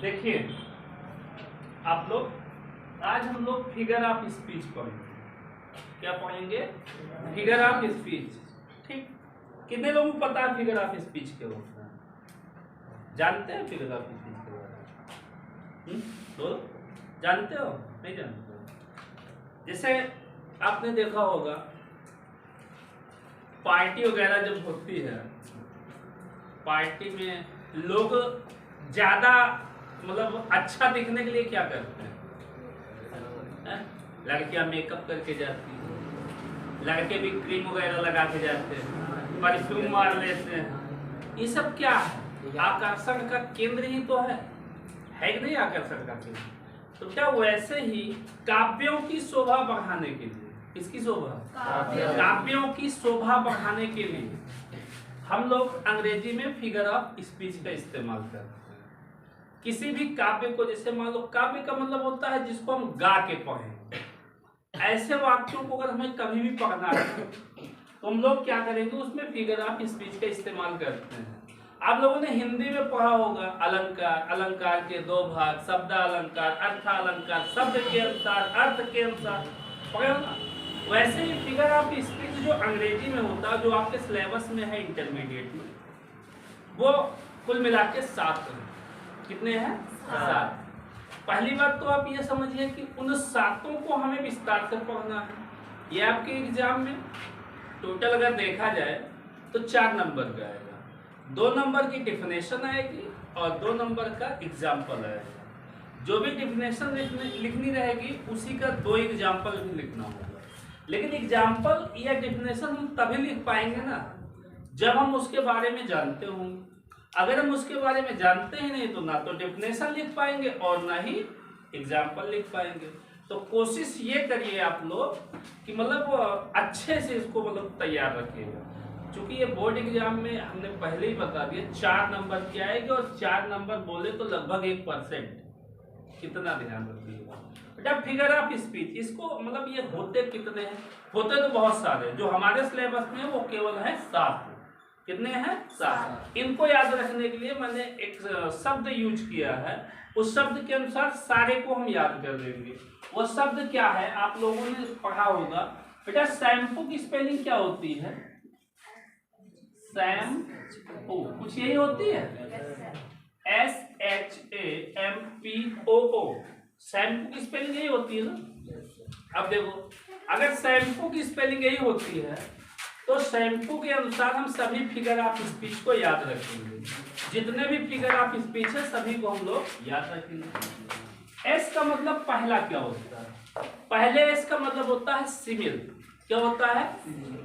देखिए आप लोग, आज हम लोग फिगर ऑफ स्पीच पढ़ेंगे। क्या पढ़ेंगे? Figure of speech. ठीक, कितने लोगों को पता है फिगर ऑफ स्पीच क्या होता है? जानते हैं फिगर ऑफ स्पीच के बारे में? तो जानते हो? नहीं जानते हो? जैसे आपने देखा होगा पार्टी वगैरह जब होती है, पार्टी में लोग ज्यादा मतलब अच्छा दिखने के लिए क्या करते हैं? लड़कियां मेकअप करके जाती हैं, लड़के भी क्रीम वगैरह लगा के जाते हैं, परफ्यूम मार लेते हैं। ये सब क्या है? आकर्षण का केंद्र ही तो है कि नहीं? आकर्षण का केंद्र। तो क्या वैसे ही काव्यों की शोभा बढ़ाने के लिए, किसकी शोभा? काव्यों की शोभा बढ़ाने के लिए हम लोग अंग्रेजी में फिगर ऑफ स्पीच का इस्तेमाल करते हैं। किसी भी काव्य को, जैसे मान लो काव्य का मतलब होता है जिसको हम गा के पढ़ें। ऐसे वाक्यों को अगर हमें कभी भी पढ़ना है तो हम लोग क्या करेंगे? उसमें फिगर ऑफ स्पीच का इस्तेमाल करते हैं। आप लोगों ने हिंदी में पढ़ा होगा अलंकार, अलंकार के दो भाग, शब्द अलंकार, अर्थ अलंकार, शब्द के अनुसार अर्थ के अनुसार पढ़े होगा। वैसे ही फिगर ऑफ स्पीच जो अंग्रेजी में होता है, जो आपके सिलेबस में है इंटरमीडिएट में, वो कुल मिला के 7 है। कितने हैं? 7। पहली बात तो आप ये समझिए कि उन 7 को हमें विस्तार से पढ़ना है। ये आपके एग्जाम में टोटल अगर देखा जाए तो 4 नंबर का आएगा। 2 नंबर की डिफिनेशन आएगी और 2 नंबर का एग्जाम्पल आएगा। जो भी डिफिनेशन लिखनी रहेगी उसी का 2 एग्जाम्पल भी लिखना होगा। लेकिन एग्जाम्पल या डिफिनेशन हम तभी लिख पाएंगे ना जब हम उसके बारे में जानते होंगे। अगर हम उसके बारे में जानते ही नहीं तो ना तो डेफिनेशन लिख पाएंगे और ना ही एग्जाम्पल लिख पाएंगे। तो कोशिश ये करिए आप लोग कि मतलब अच्छे से इसको मतलब तैयार रखिएगा। क्योंकि ये बोर्ड एग्जाम में हमने पहले ही बता दिया 4 नंबर की आएगी और 4 नंबर बोले तो लगभग 1%। कितना ध्यान रखिएगा बेटा। फिगर ऑफ स्पीच इसको मतलब ये होते कितने हैं? होते तो बहुत सारे, जो हमारे सिलेबस में वो केवल है 7। कितने हैं? 7। इनको याद रखने के लिए मैंने एक शब्द यूज किया है। उस शब्द के अनुसार सारे को हम याद कर लेंगे। वो शब्द क्या है? आप लोगों ने पढ़ा होगा बेटा। शैम्पू की स्पेलिंग क्या होती है? शैम्पू कुछ यही होती है, SHAMPOO। शैम्पू की स्पेलिंग यही होती है ना। अब देखो, अगर शैम्पू की स्पेलिंग यही होती है तो शैम्पू के अनुसार हम सभी फिगर ऑफ स्पीच को याद रखेंगे। जितने भी फिगर ऑफ स्पीच है सभी को हम लोग याद रखेंगे। एस का मतलब पहला क्या होता है? पहले एस का मतलब होता है सिमिल। क्या होता है?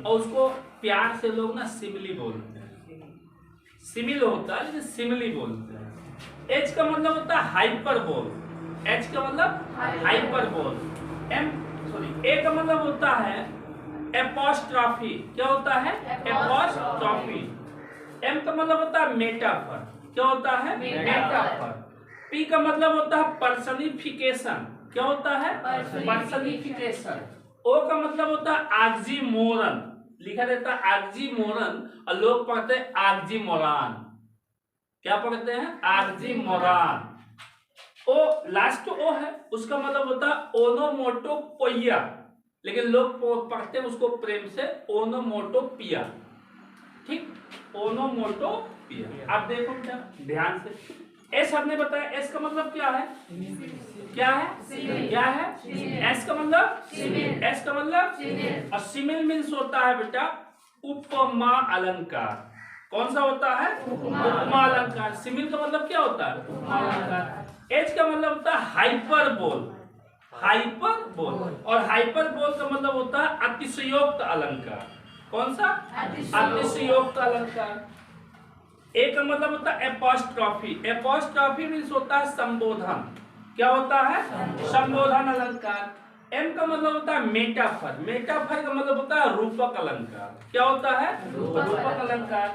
और उसको प्यार से लोग ना सिमिली बोलते हैं। सिमिल होता है लेकिन सिमिली बोलते हैं। एच का मतलब होता है हाइपरबोल। एच का मतलब हाइपरबोल। ए का मतलब होता है एपोस्ट्रॉफी। क्या होता है? एपोस्ट्रॉफी। एम का मतलब होता है मेटाफर। क्या होता है? मेटाफर। पी का मतलब होता है पर्सनिफिकेशन। क्या होता है? पर्सनिफिकेशन। ओ का मतलब होता है ऑक्सीमोरन। लिखा रहता है ऑक्सीमोरन और लोग पढ़ते हैं ऑक्सीमोरान। क्या पढ़ते हैं? ऑक्सीमोरान। ओ लास्ट ओ है, उसका मतलब होता है ओनोमोटोपोइया, लेकिन लोग पढ़ते हैं उसको प्रेम से ओनोमोटोपिया। ठीक, ओनोमोटोपिया। आप देखो क्या ध्यान से। एस हमने बताया, एस का मतलब क्या है? क्या है? क्या है? एस का मतलब एस का मतलब और सिमिल मीन्स होता है बेटा उपमा अलंकार। कौन सा होता है? उपमा अलंकार। सिमिल का मतलब क्या होता है? उपमा अलंकार। एच का मतलब होता है हाइपरबोल। हाइपरबोल और हाइपरबोल का मतलब होता है अतिशयोक्त अलंकार। कौन सा? अतिशयोक्त अलंकार। ए का मतलब होता है एपोस्ट्रॉफी। एपोस्ट्रॉफी मीन्स होता है संबोधन। क्या होता है? संबोधन अलंकार। एम का मतलब होता है मेटाफर। मेटाफर का मतलब होता है रूपक अलंकार। क्या होता है? रूपक अलंकार।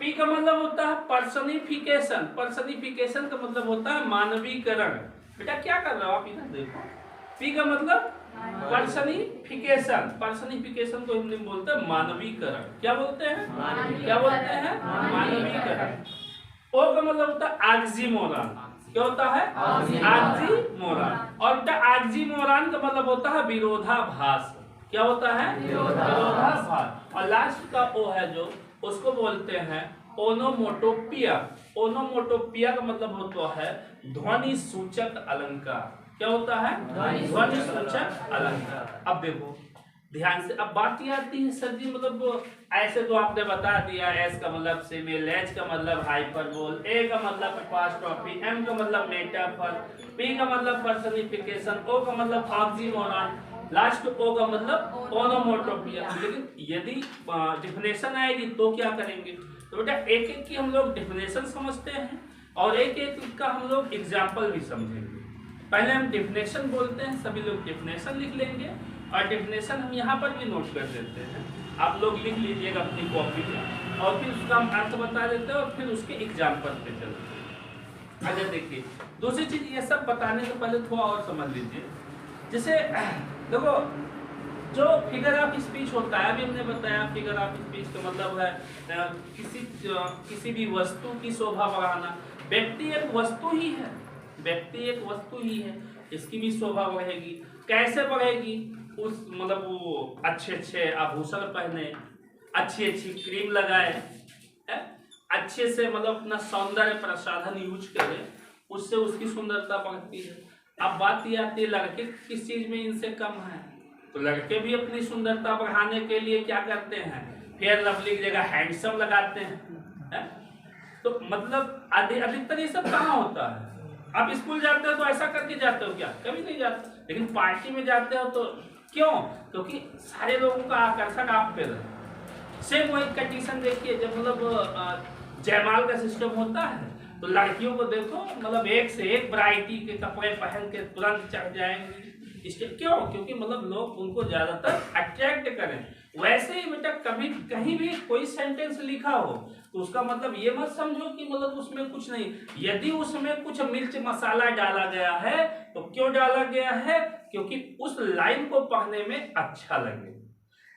पी का मतलब होता है पर्सनिफिकेशन। पर्सनिफिकेशन का मतलब होता है मानवीकरण। बेटा क्या कर रहे हो आप? इधर देखो। पी का मतलब पर्सनिफिकेशन। पर्सनिफिकेशन को हिंदी में बोलते हैं मानवीकरण। क्या बोलते हैं? क्या बोलते हैं? मानवीकरण। ओ का मतलब होता है ऑक्सीमोरन। क्या होता है? ऑक्सीमोरॉन। और बेटा ऑक्सीमोरॉन का मतलब होता है विरोधाभास। क्या होता है? विरोधाभास। और लास्ट का ओ है जो, उसको बोलते हैं ओनोमोटोपिया। ओनोमोटोपिया का मतलब होता है ध्वनि सूचक अलंकार। क्या होता है? ध्वनि सूचक अलंकार। अब देखो ध्यान से, अब बात ये आती है सर जी मतलब ऐसे तो आपने बता दिया, एस का मतलब सिमिल, एच का मतलब हाइपरबोल, ए का मतलब एपॉस्ट्रोफी, एम का मतलब मेटाफर, पी का मतलब पर्सनिफिकेशन, ओ का मतलब ऑक्सीमोरॉन, लास्ट ओ का मतलब ओनोमोटोपिया। लेकिन यदि डिफिनेशन आएगी तो क्या करेंगे? तो बेटा एक एक की हम लोग डिफिनेशन समझते हैं और एक एक का हम लोग एग्जाम्पल भी समझेंगे। पहले हम डिफिनेशन बोलते हैं, सभी लोग डिफिनेशन लिख लेंगे और डिफिनेशन हम यहाँ पर भी नोट कर देते हैं, आप लोग लिख लीजिएगा अपनी कॉपी में, और फिर उसका हम अर्थ बता देते हैं और फिर उसके एग्जाम्पल पे चलते हैं। अगर देखिए दूसरी चीज ये सब बताने से पहले थोड़ा और समझ लीजिए। जैसे देखो जो फिगर ऑफ स्पीच होता है, अभी हमने बताया फिगर ऑफ स्पीच का मतलब है किसी भी वस्तु की शोभा बढ़ाना। व्यक्ति एक वस्तु ही है, व्यक्ति एक वस्तु ही है, इसकी भी शोभा बढ़ेगी। कैसे बढ़ेगी? उस मतलब वो अच्छे अच्छे आभूषण पहने, अच्छी अच्छी क्रीम लगाए, अच्छे से मतलब अपना सौंदर्य प्रसाधन यूज करे, उससे उसकी सुंदरता बढ़ती है। अब बात ये आती है लड़के किस चीज में इनसे कम है, तो लड़के भी अपनी सुंदरता बढ़ाने के लिए क्या करते हैं? फेयर लवली की जगह हैंडसम लगाते हैं। तो मतलब अधिकतर ये सब कहाँ होता है? आप स्कूल जाते हो तो ऐसा करके जाते हो क्या? कभी नहीं जाते। लेकिन पार्टी में जाते हो तो क्यों? क्योंकि सारे लोगों का आकर्षण आप पे रहे। सेम वही कंडीशन देखिए, जब मतलब जयमाल का सिस्टम होता है तो लड़कियों को देखो मतलब एक से एक वैरायटी के कपड़े पहन के तुरंत चढ़ जाएंगे। इसके क्यों? क्योंकि मतलब लोग उनको ज्यादातर अट्रैक्ट करें। वैसे ही बेटा कभी कहीं भी कोई सेंटेंस लिखा हो तो उसका मतलब ये मत समझो कि मतलब उसमें कुछ नहीं। यदि उसमें कुछ मिर्च मसाला डाला गया है तो क्यों डाला गया है? क्योंकि उस लाइन को पढ़ने में अच्छा लगे।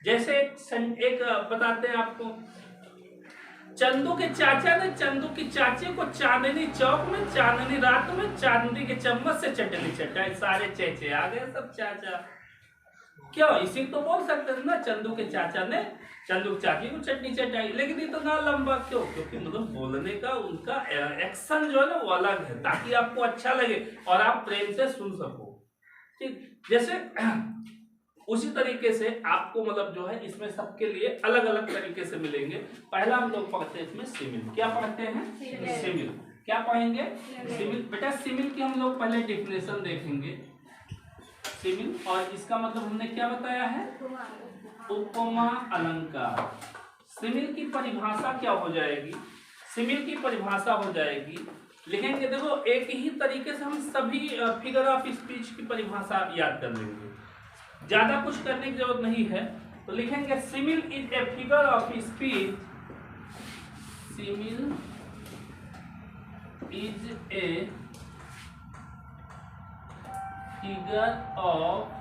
जैसे एक बताते हैं आपको, चंदू के चाचा ने चंदू की चाची को चांदनी चौक में चांदनी रात में चांदी के चम्मच से चटनी चटाई। सारे चेचे आ गए सब चाचा। क्यों? इसी तो बोल सकते थे ना, चंदू के चाचा ने चंदू की चाची को चटनी चटाई। लेकिन ये तो ना लंबा क्यों? क्योंकि मतलब बोलने का उनका एक्शन जो है ना वो अलग है, ताकि आपको अच्छा लगे और आप प्रेम से सुन सको। ठीक, जैसे उसी तरीके से आपको मतलब जो है इसमें सबके लिए अलग अलग तरीके से मिलेंगे। पहला हम लोग पढ़ते हैं इसमें सिमिल। क्या पढ़ते हैं? सिमिल। क्या पढ़ेंगे? सिमिल। बेटा सिमिल की हम लोग पहले डिफिनेशन देखेंगे। सिमिल, और इसका मतलब हमने क्या बताया है? उपमा अलंकार। सिमिल की परिभाषा क्या हो जाएगी? सिमिल की परिभाषा हो जाएगी, लिखेंगे देखो एक ही तरीके से हम सभी फिगर ऑफ स्पीच की परिभाषा याद कर लेंगे, ज्यादा कुछ करने की जरूरत नहीं है। तो लिखेंगे simile is a figure of speech. Simile is a figure of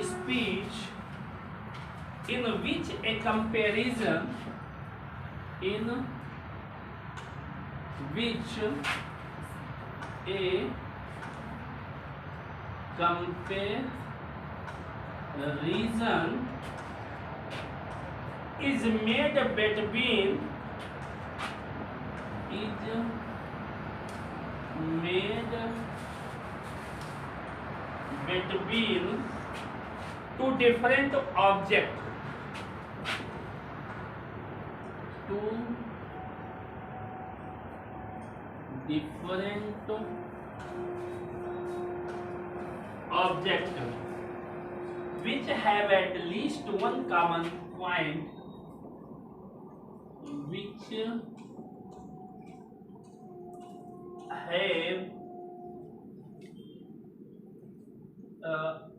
speech in which a comparison is made between two different objects. Two different objects which have at least one common point, which have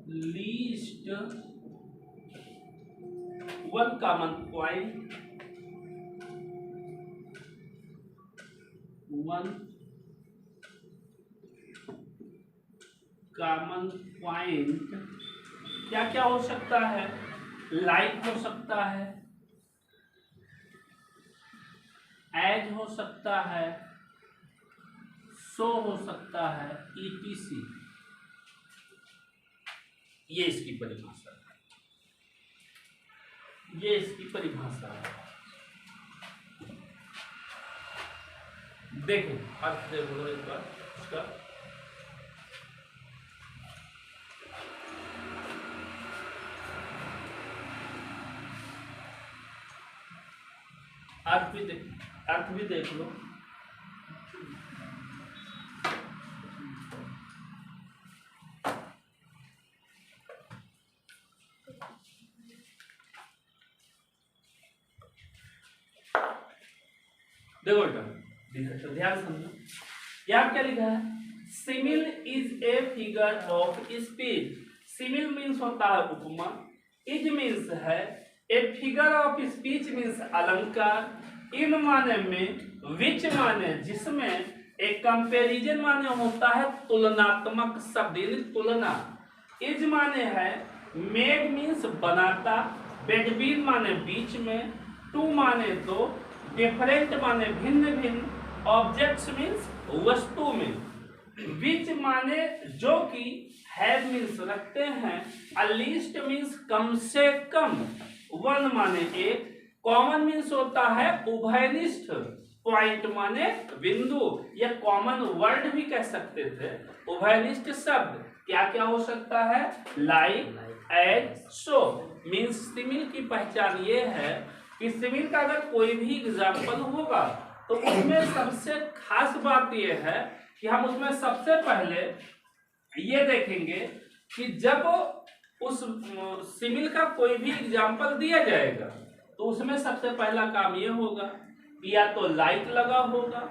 least one common point, one common point क्या क्या हो सकता है? Like हो सकता है, as हो सकता है, सो हो सकता है ETC। ये इसकी परिभाषा है, ये इसकी परिभाषा है। देखो अर्थ देखो एक बार इसका, अर्थ भी देख लो। देखो बेटा ध्यान समझो, यहाँ क्या लिखा है, simile is a figure of speech. Simile means होता है उपमा, इज मीन्स है, a figure of speech means अलंकार, इन माने में, विच माने जिसमें, एक कंपैरिजन माने होता है तुलनात्मक शब्द यानी तुलना, इज माने है, मेड मीन्स बनाता, बिटवीन माने बीच में, टू माने दो, डिफरेंट माने भिन्न भिन्न, ऑब्जेक्ट्स मीन्स वस्तु में, विच माने जो कि, हैव मीन्स रखते हैं, अलीस्ट मीन्स कम से कम, वन माने एक, कॉमन मीन्स होता है उभयनिष्ठ, पॉइंट माने बिंदु या कॉमन वर्ड भी कह सकते थे। उभयनिष्ठ शब्द क्या क्या हो सकता है, लाइक, एज, सो। मीन्स सिमिल की पहचान ये है कि सिमिल का अगर कोई भी एग्जाम्पल होगा तो उसमें सबसे खास बात यह है कि हम उसमें सबसे पहले ये देखेंगे कि जब उस सिमिल का कोई भी एग्जाम्पल दिया जाएगा तो उसमें सबसे पहला काम ये होगा कि या तो लाइक लगा होगा,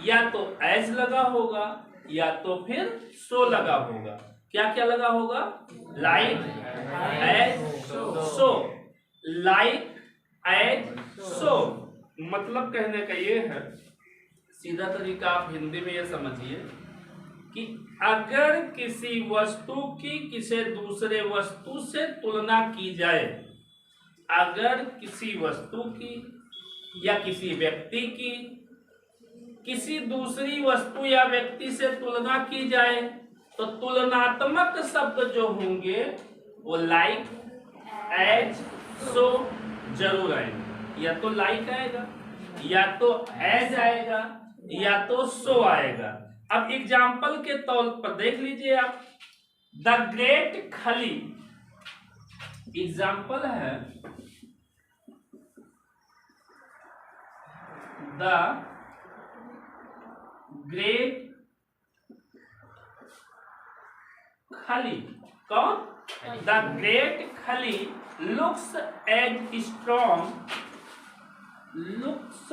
या तो एज लगा होगा, या तो फिर सो लगा होगा। क्या क्या लगा होगा, लाइक, एज, सो। लाइक, एज, सो मतलब कहने का ये है, सीधा तरीका आप हिंदी में ये समझिए कि अगर किसी वस्तु की किसी दूसरे वस्तु से तुलना की जाए, अगर किसी वस्तु की या किसी व्यक्ति की किसी दूसरी वस्तु या व्यक्ति से तुलना की जाए तो तुलनात्मक शब्द जो होंगे वो लाइक, एज, सो जरूर आएंगे। या तो लाइक आएगा, या तो एज आएगा, या तो सो आएगा। अब एग्जाम्पल के तौर पर देख लीजिए आप, द ग्रेट खली एग्जाम्पल है, द ग्रेट खली। कौन, the great Khali looks as strong, looks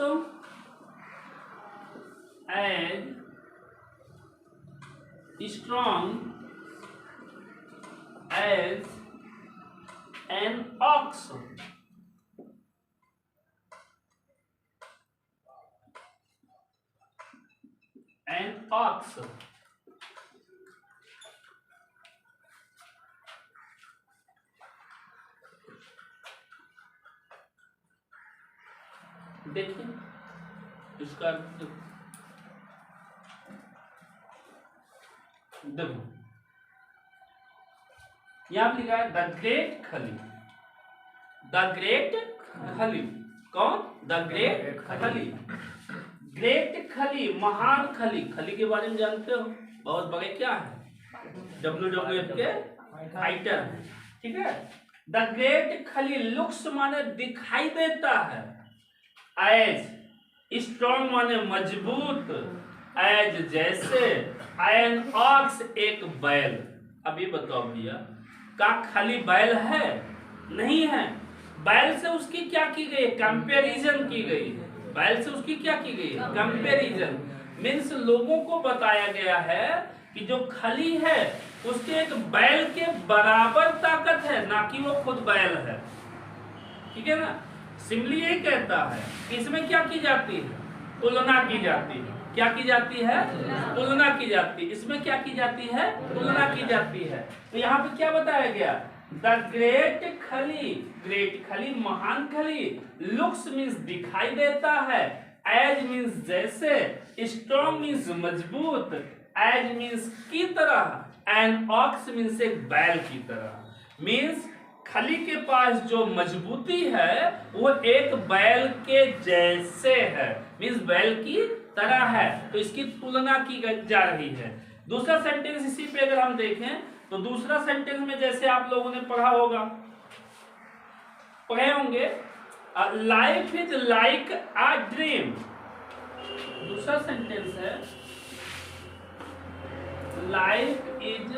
as strong as an ox, an ox। देखिए इसका देखो यहां लिखा है द ग्रेट खली, द ग्रेट खली। कौन, द ग्रेट खली। ग्रेट खली महान खली। खली के बारे में जानते हो, बहुत बड़े क्या है, WWF के फाइटर है, ठीक है। द ग्रेट खली लुक्स माने दिखाई देता है, एज स्ट्रॉन्ग माने मजबूत, एज जैसे, एन ऑक्स एक बैल। अभी बताओ भैया, का खाली बैल है, नहीं है, बैल से उसकी क्या की गई, कंपैरिजन की गई। बैल से उसकी क्या की गई, कंपैरिजन। मीन्स लोगों को बताया गया है कि जो खली है उसके एक बैल के बराबर ताकत है, ना कि वो खुद बैल है, ठीक है ना। सिंपली यही कहता है कि इसमें क्या की जाती है, तुलना की जाती है। क्या की जाती है, तुलना की जाती है। इसमें क्या की जाती है, तुलना की जाती है। तो यहाँ पे क्या बताया गया, द ग्रेट खली, ग्रेट खली महान खली, लुक्स मीन्स दिखाई देता है, एज मीन्स जैसे, स्ट्रॉन्ग मीन्स मजबूत, एज मीन्स की तरह, एंड ऑक्स मीन्स एक बैल की तरह। मीन्स खली के पास जो मजबूती है वो एक बैल के जैसे है, मीन्स बैल की तरह है, तो इसकी तुलना की जा रही है। दूसरा सेंटेंस इसी पे अगर हम देखें तो दूसरा सेंटेंस में जैसे आप लोगों ने पढ़ा होगा, पढ़े होंगे, life is like a dream. दूसरा सेंटेंस है life is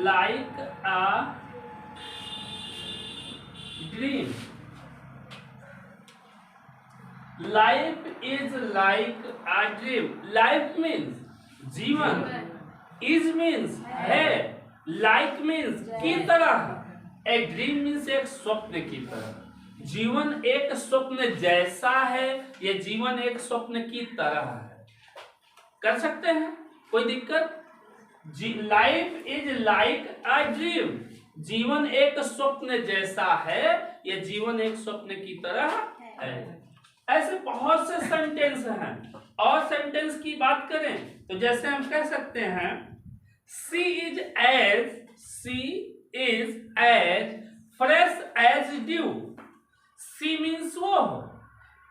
like a dream. Life is like a dream. Life means जीवन, इज मीन्स है, लाइक मीन्स की तरह, ए ड्रीम मीन्स एक स्वप्न की तरह। जीवन एक स्वप्न जैसा है, ये जीवन एक स्वप्न की तरह है। कर सकते हैं, कोई दिक्कत? Life is like a dream, जीवन एक स्वप्न जैसा है, यह जीवन एक स्वप्न की तरह है। ऐसे बहुत से सेंटेंस हैं। और सेंटेंस की बात करें तो जैसे हम कह सकते हैं she is as fresh as dew. She means वो,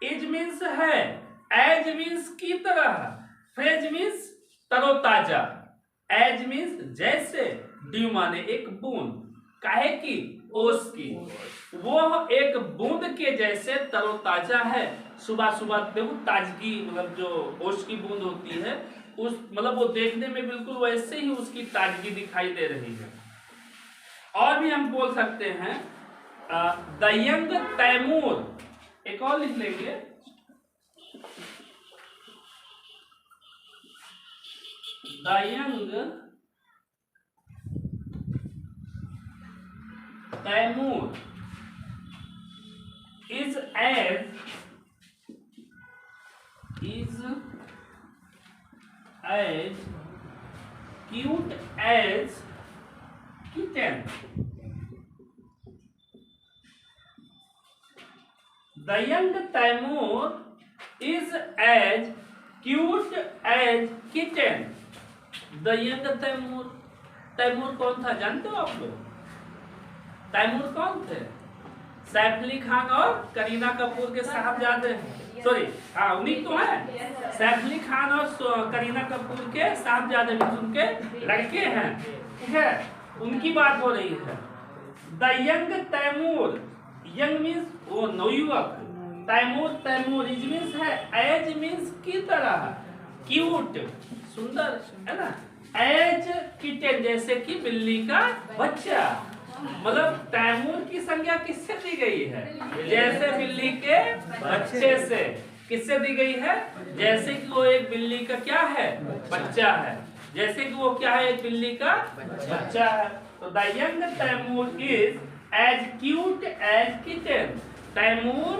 इज मीन्स है, एज मीन्स की तरह, फ्रेश मीन्स तरोताजा, एज मीन्स जैसे, ड्यू माने एक बूंद, काहे की? ओस की। वो एक बूंद के जैसे तरोताजा है। सुबह सुबह देखो ताजगी, मतलब जो ओस की बूंद होती है उस मतलब वो देखने में बिल्कुल वैसे ही उसकी ताजगी दिखाई दे रही है। और भी हम बोल सकते हैं द यंग तैमूर। एक और लिख लेंगे, the young Taimur is as cute as kitten. The young Taimur is as cute as kitten. The young Taimur, Taimur कौन था जानते हो आप लोग? तैमूर कौन थे? सैफ अली खान और करीना कपूर के साहबजादे, सॉरी हाँ उन्हीं तो है। सैफ अली खान और करीना कपूर के साहबजादे में उनके लड़के हैं, ठीक है, उनकी बात हो रही है। The young Taimur, young means वो नवयुवक, तैमूर इज मीन्स है, एज मीन्स की तरह, क्यूट सुंदर है ना, एज किटेन जैसे कि बिल्ली का बच्चा। मतलब तैमूर की संज्ञा किससे दी गई है? जैसे बिल्ली के बच्चे से। किससे दी गई है? जैसे कि वो एक बिल्ली का क्या है? बच्चा है। जैसे कि वो क्या है? एक बिल्ली का बच्चा है। तो the young Taimur is as cute as kitten. Taimur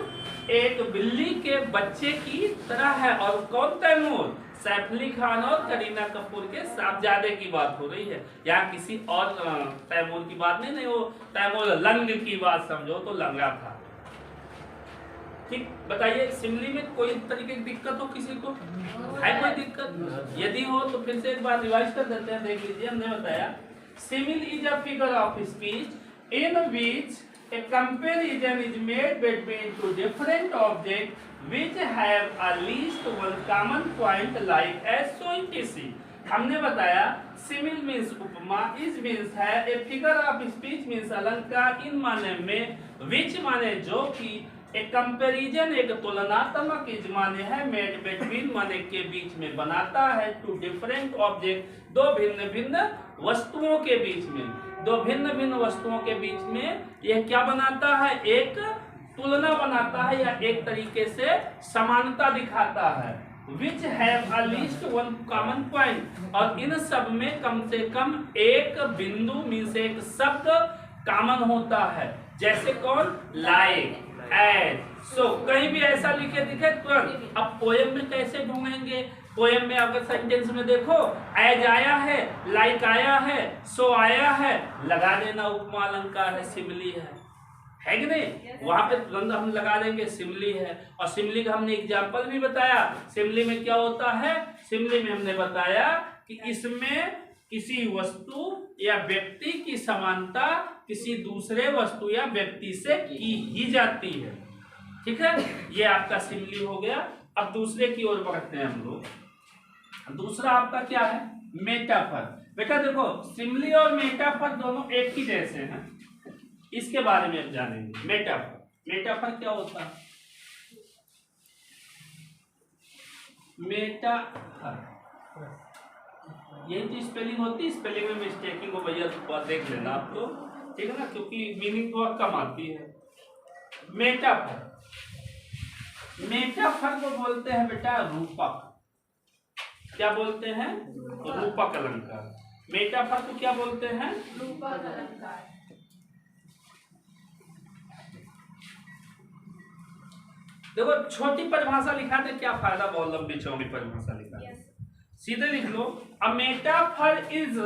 एक बिल्ली के बच्चे की तरह है। और कौन तैमूर? सैफ अली खान और करीना कपूर के साहबजादे की बात हो रही है। यहाँ किसी और तैमूर की बात नहीं, वो तैमूर लंग की बात समझो तो लंगा था। ठीक, बताइए सिमिली में कोई तरीके की दिक्कत हो किसी को? है कोई दिक्कत? यदि हो तो फिर से एक बार रिवाइज कर देते हैं, देख लीजिए। हमने बताया simile is a figure of speech in which a comparison is made between two different objects which have a least one common point like as shown etc. हमने बताया simile means upma, is means है, a figure of speech means अलंकार, इन माने में, विच माने जो कि, ए comparison एक तुलनात्मक, इज माने है, मेड बिटवीन माने के बीच में बनाता है, टू डिफरेंट ऑब्जेक्ट दो भिन्न भिन्न वस्तुओं के बीच में, दो भिन्न भिन्न वस्तुओं के बीच में यह क्या बनाता है? एक तुलना बनाता है या एक तरीके से समानता दिखाता है। Which have at least one common point, और इन सब में कम से कम एक बिंदु मीन्स एक शब्द कॉमन होता है। जैसे कौन? लाइक, एज, सो। कहीं भी ऐसा लिखे दिखे तुरंत। अब पोएम में कैसे ढूंढेंगे? पोएम में अगर सेंटेंस में देखो एज आया है, लाइक आया है, सो आया है, लगा देना उपमा अलंकार है, सिमिली है कि नहीं। वहां पे तुरंत हम लगा देंगे सिमली है, और सिमली का हमने एग्जाम्पल भी बताया। सिमली में क्या होता है, सिमली में हमने बताया कि इसमें किसी वस्तु या व्यक्ति की समानता किसी दूसरे वस्तु या व्यक्ति से की ही जाती है। ठीक है, ये आपका सिमली हो गया। अब दूसरे की ओर बढ़ते हैं हम लोग। दूसरा आपका क्या है, मेटाफर। बेटा देखो, सिमली और मेटाफर दोनों एक ही जैसे हैं, इसके बारे में अब जानेंगे। मेटाफर, मेटाफर क्या होता है। मेटाफर यही तो स्पेलिंग होती है, स्पेलिंग में मिस्टेकिंग को भैया तो देख लेना आप तो, ठीक है ना, क्योंकि मीनिंग तो कम आती है। मेटाफर, मेटाफर को बोलते हैं बेटा रूपक। क्या बोलते हैं, रूपक अलंकार। मेटाफर को क्या बोलते हैं, रूपक अलंकार। देखो छोटी परिभाषा लिखा था, क्या फायदा बहुत लंबी चौड़ी परिभाषा लिखा है। सीधे लिख लो, a metaphor is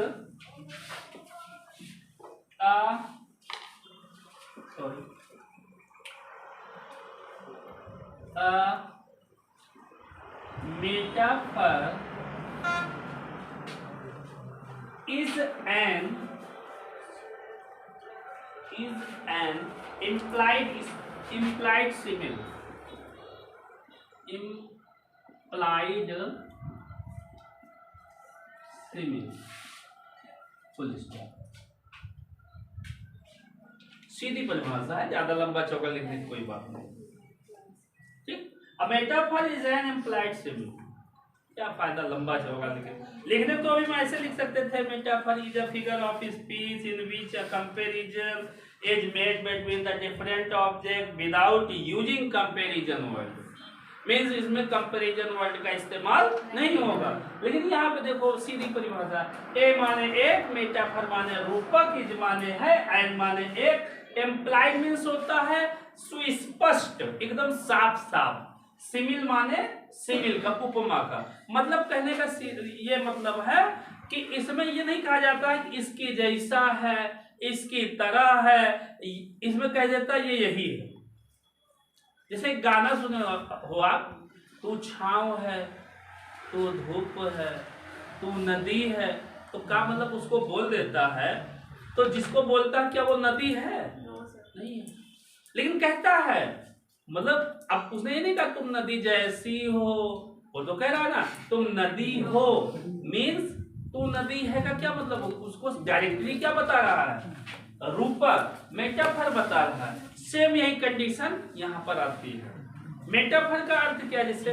metaphor is an implied simile, implied simile, full stop. सीधी परिभाषा है, ज्यादा लंबा चौका लिखने की कोई बात नहीं। ठीक, अ metaphor is an implied simile. क्या फायदा लंबा चौका लिखने तो अभी हम ऐसे लिख सकते थे, metaphor is a figure of speech in which a comparison is made between the different object without using comparison word. Means इसमें कंपैरिजन वर्ड का इस्तेमाल नहीं होगा। लेकिन यहाँ पे देखो सीधी परिभाषा, ए माने एक, मेटाफर माने रूपक, इज माने है, एन माने एक, एम्प्लाइड मीन्स होता है सुस्पष्ट, एकदम साफ साफ। सिमिल माने सिमिल का, उपमा का। मतलब कहने का ये मतलब है कि इसमें ये नहीं कहा जाता है कि इसके जैसा है, इसकी तरह है, इसमें कह देता ये यही है। जैसे गाना सुने हो आप, तू छांव है, तू धूप है, तू नदी है, तो क्या मतलब उसको बोल देता है। तो जिसको बोलता है क्या वो नदी है, नहीं है, लेकिन कहता है। मतलब अब उसने ये नहीं कहा तुम नदी जैसी हो, वो तो कह रहा है ना तुम नदी हो, मीन्स तू नदी है का क्या मतलब, उसको डायरेक्टली क्या बता रहा है, रूपक, मेटाफर बता रहा है। सेम यही कंडीशन यहाँ पर आती है। मेटाफर का अर्थ क्या, जैसे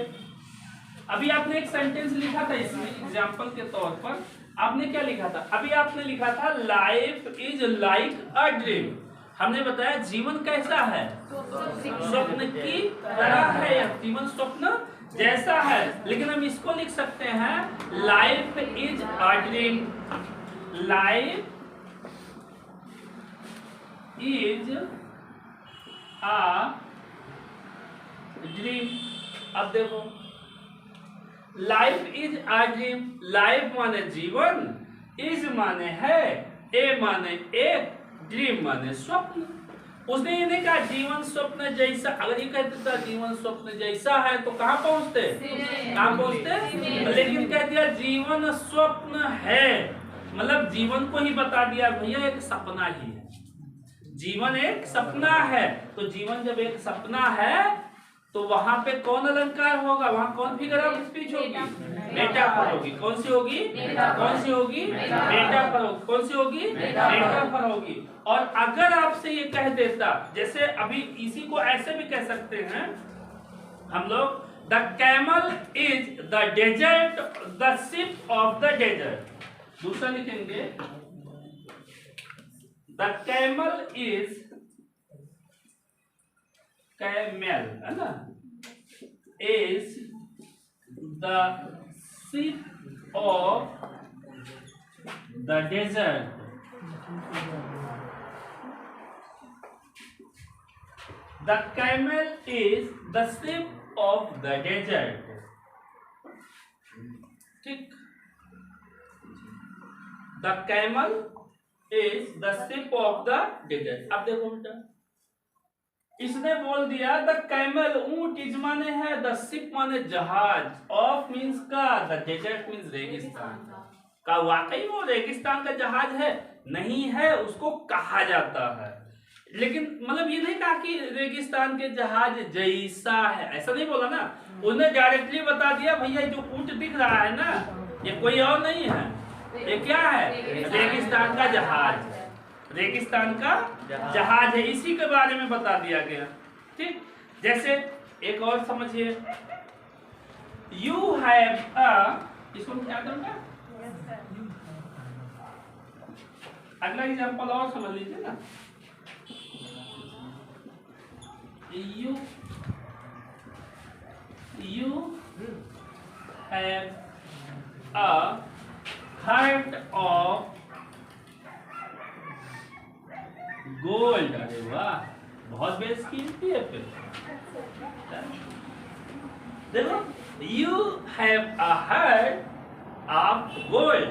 अभी आपने एक सेंटेंस लिखा था, इसमें एग्जाम्पल के तौर पर आपने क्या लिखा था, अभी आपने लिखा था life is like a dream. हमने बताया जीवन कैसा है, स्वप्न की तरह है, या जीवन स्वप्न जैसा है। लेकिन हम इसको लिख सकते हैं life is a dream, life is a dream. अब देखो, life is a dream, life माने जीवन, इज माने है, ए माने एक, ड्रीम माने स्वप्न। उसने ये नहीं कहा जीवन स्वप्न जैसा। अगर ये कहते था जीवन स्वप्न जैसा है तो कहाँ पहुंचते, कहाँ पहुंचते, लेकिन कह दिया जीवन स्वप्न है, मतलब जीवन को ही बता दिया भैया एक सपना ही है, जीवन एक सपना है। तो जीवन जब एक सपना है तो वहां पे कौन अलंकार होगा, वहां कौन फिगर ऑफ स्पीच होगी, मेटाफर होगी। कौन सी होगी, कौन सी होगी, मेटाफर होगी। कौन सी होगी, मेटाफर होगी। और अगर आपसे ये कह देता, जैसे अभी इसी को ऐसे भी कह सकते हैं हम लोग, the camel is the desert, the ship of the desert. दूसरा लिखेंगे, द कैमल इज, कैमल है ना, is the ship of the desert, the camel is the ship of the desert. ठीक, the camel is the ship of the desert. अब देखो बेटा, इसने बोल दिया द कैमल ऊंट इज माने है, द शिप माने जहाज, ऑफ मींस का, द डेजर्ट मींस रेगिस्तान का। वाकई वो रेगिस्तान का जहाज है? नहीं है, उसको कहा जाता है। लेकिन मतलब ये नहीं कहा कि रेगिस्तान के जहाज जैसा है, ऐसा नहीं बोला ना। उन्हें डायरेक्टली बता दिया भैया जो ऊंट दिख रहा है ना, ये कोई और नहीं है, ये क्या है? रेगिस्तान का जहाज, रेगिस्तान का जहाज है, इसी के बारे में बता दिया गया। ठीक, जैसे एक और समझिए, यू हैव अ, इसको क्या करूंगा, अगला एग्जांपल और समझ लीजिए ना। You have a heart of gold। अरे वाह, बहुत बेसकीमती है। फिर देखो, you have a heart of gold।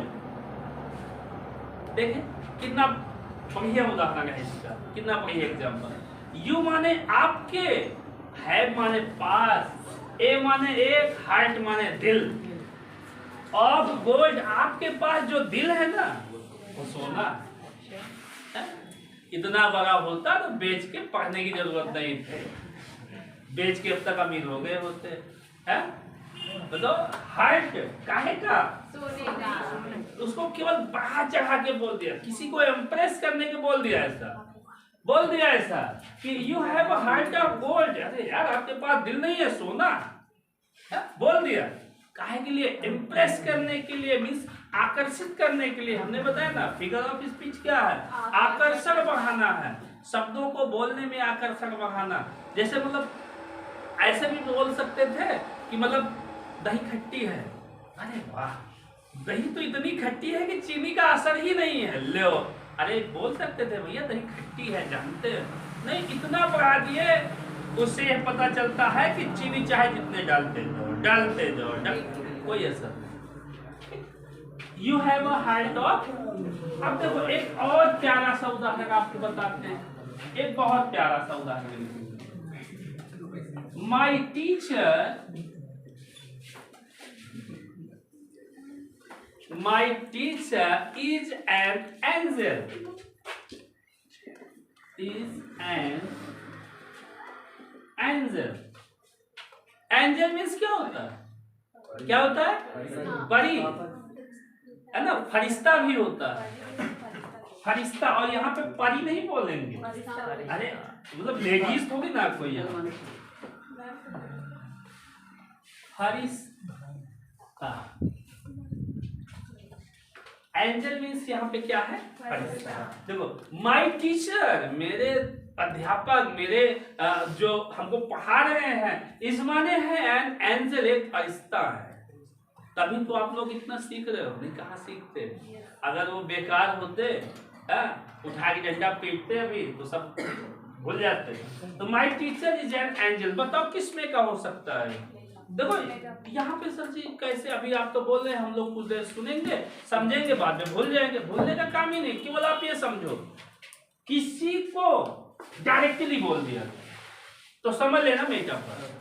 देखें कितना बढ़िया उदाहरण है इसका, कितना बढ़िया एग्जाम्पल। यू माने आपके, है माने पास, ए माने एक, हार्ट माने दिल, ऑफ गोल्ड आपके पास जो दिल है ना वो सोना है। इतना बड़ा होता तो बेच के पढ़ने की जरूरत नहीं थी, बेच के अब तक अमीर हो गए होते हैं। तो हार्ट काहे का? सोने का। उसको केवल बढ़ा चढ़ा के बोल दिया, किसी को इम्प्रेस करने के बोल दिया, ऐसा बोल दिया ऐसा कि you have a heart of gold. अरे यार आपके पास दिल नहीं है, सोना है? बोल दिया काहे के लिए? इम्प्रेस करने के लिए, मींस आकर्षित करने के लिए। हमने बताया ना फिगर ऑफ स्पीच क्या है? आकर्षण बढ़ाना है, शब्दों को बोलने में आकर्षण बढ़ाना। जैसे मतलब ऐसे भी बोल सकते थे कि मतलब दही खट्टी है, अरे वाह दही तो इतनी खट्टी है कि चीनी का असर ही नहीं है, लो। अरे बोल सकते थे भैया दही खट्टी है, जानते हैं? नहीं, इतना बढ़ा दिए, उससे यह पता चलता है कि चीनी चाहे जितने डालते जाओ कोई असर नहीं। You have a heart of. अब देखो एक और प्यारा सा उदाहरण आपको बताते हैं, एक बहुत प्यारा सा उदाहरण। My teacher is an angel। Angel means क्या होता है? क्या होता है? परी है ना, फरिश्ता भी होता है, फरिश्ता। और यहाँ पे परी नहीं बोलेंगे, अरे मतलब लेडीज थोड़ी ना कोई है, फरिश्ता। एंजल मीन्स यहाँ पे क्या है? फरिश्ता। देखो माई टीचर, मेरे अध्यापक, मेरे जो हमको पढ़ा रहे हैं, इस माने है एन एंजल, एक फरिश्ता है। तभी तो आप लोग इतना सीख रहे हो, नहीं कहाँ सीखते? अगर वो बेकार होते, उठा के डंडा पीटते अभी तो सब भूल जाते। तो my teacher is an angel, बताओ किस में का हो सकता है? देखो यहाँ पे सर जी कैसे, अभी आप तो बोल रहे हैं, हम लोग कुछ देर सुनेंगे समझेंगे, बाद में भूल जाएंगे। भूलने का काम ही नहीं, केवल आप ये समझो किसी को डायरेक्टली बोल दिया तो समझ लेना मेटाफर।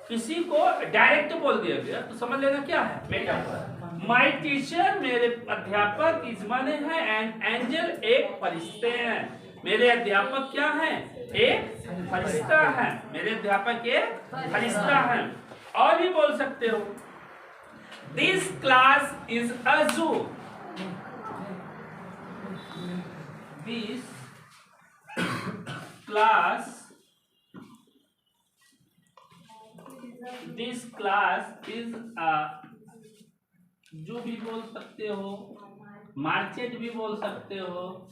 किसी को डायरेक्ट बोल दिया गया तो समझ लेना क्या है? मेटाफर। माय टीचर, मेरे अध्यापक, इज माने है एन एंजल, एक फरिश्ते हैं। मेरे अध्यापक क्या हैं? एक फरिश्ता है। मेरे अध्यापक एक फरिश्ता है। और भी बोल सकते हो, दिस क्लास इज अ जू। दिस क्लास इज अ जू भी बोल सकते हो, मार्केट भी बोल सकते हो,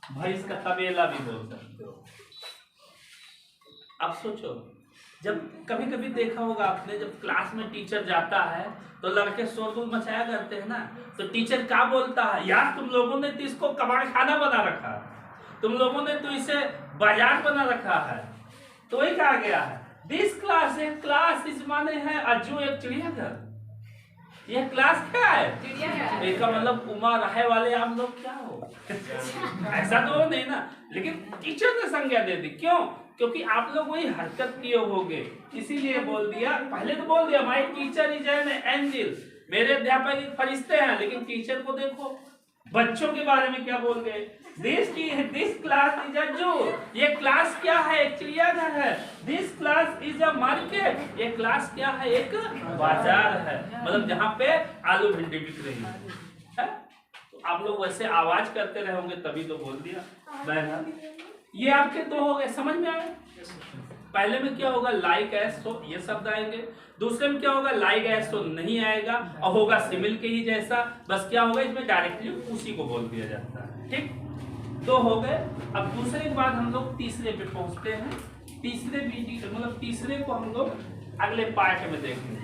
भैंस का तबेला भी बोल सकते हो। अब सोचो, जब कभी कभी देखा होगा आपने, जब क्लास में टीचर जाता है तो लड़के शोरगुल मचाया करते हैं ना, तो टीचर क्या बोलता है? यार तुम लोगों ने तो इसको कबाड़ खाना बना रखा है, तुम लोगों ने तो इसे बाजार बना रखा है। तो वही कहा गया है, दिस क्लास है, क्लास इस माने है अज्जू, एक चिड़ियाघर। यह क्लास क्या है? चिड़ियाघर। इसका मतलब उमा रहे वाले आप लोग क्या हो? ऐसा तो नहीं ना, लेकिन टीचर ने संज्ञा दे दी। क्यों? क्योंकि आप लोग वही हरकत किए होगे, इसीलिए बोल दिया। पहले तो बोल दिया my teacher is an angel, मेरे अध्यापक एक फरिश्ते हैं, लेकिन टीचर को देखो बच्चों के बारे में क्या बोल गए, दिस क्लास इज अ जू, ये क्लास क्या है, एक चिड़ियाघर है। This class is a market, ये क्लास क्या है, एक बाजार है, मतलब जहाँ पे आलू भिंडी बिक रही है। तो आप लोग वैसे आवाज करते रहे होंगे तभी तो बोल दिया मैंने। ये आपके दो हो गए, समझ में आए। पहले में क्या होगा, लाइक एस सो ये शब्द आएंगे, दूसरे में क्या होगा, लाइक एस सो नहीं आएगा और होगा सिमिल के ही जैसा, बस क्या होगा इसमें डायरेक्टली उसी को बोल दिया जाता है। ठीक, दो हो गए। अब दूसरे के बाद हम लोग तीसरे पे पहुंचते हैं। तीसरे वीडियो मतलब तीसरे को हम लोग अगले पार्ट में देखेंगे।